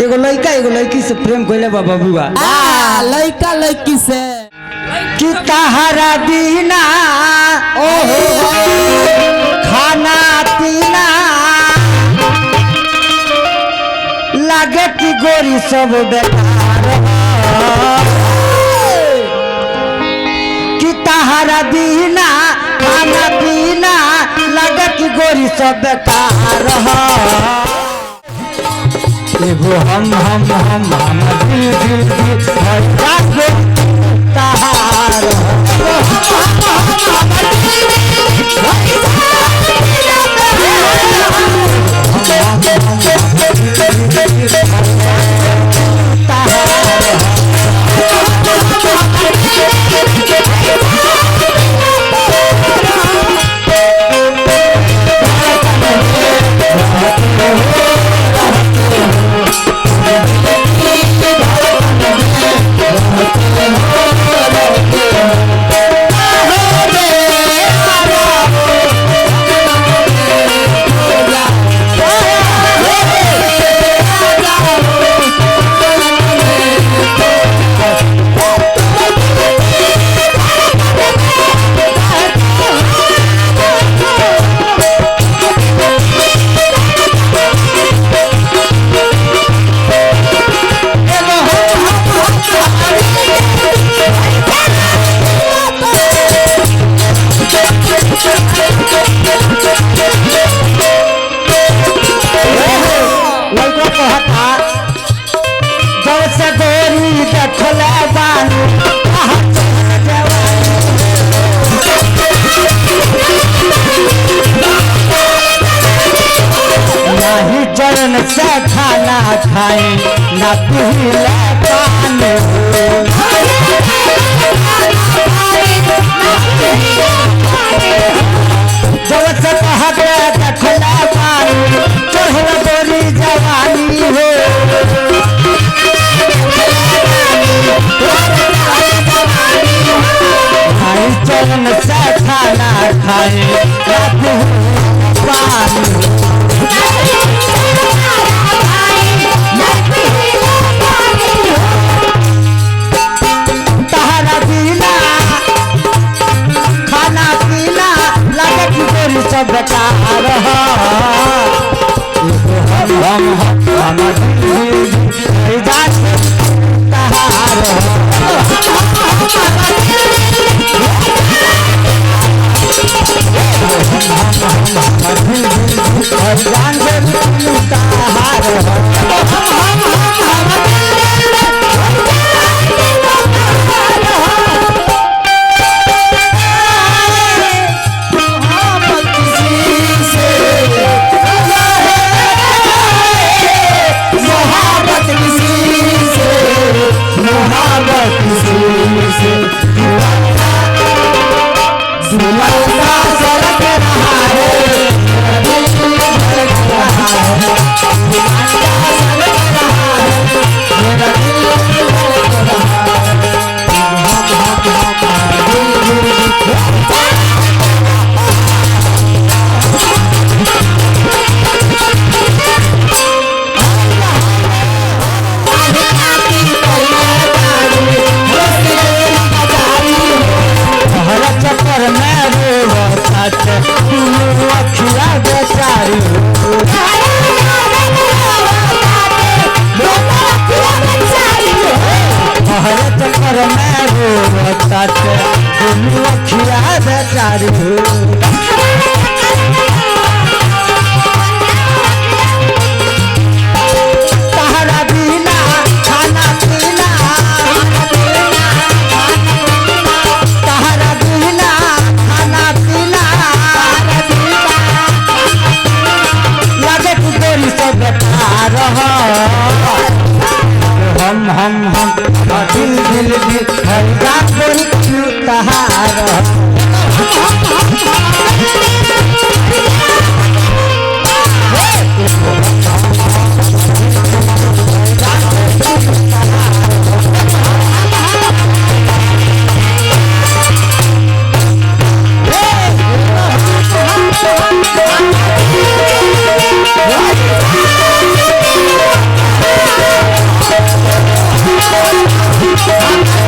एगो लड़की से प्रेम कइले बा बबुआ। लड़का लड़की से कि तहरा दीना ओहो खाना पीना लागे कि गोरी सब बेकार कि तहरा दीना खाना पीना लागे कि गोरी सब बेकार एगो हम दिल दिल दिल तहार चरण से खाना खाए ना पीले पानी जब से कहा गया देखला पानी चढ़ल गोरी जवानी हो भाई चरण से खाना खाए ना पीले पानी सब बेकार हम दिल दिल दिल हमरा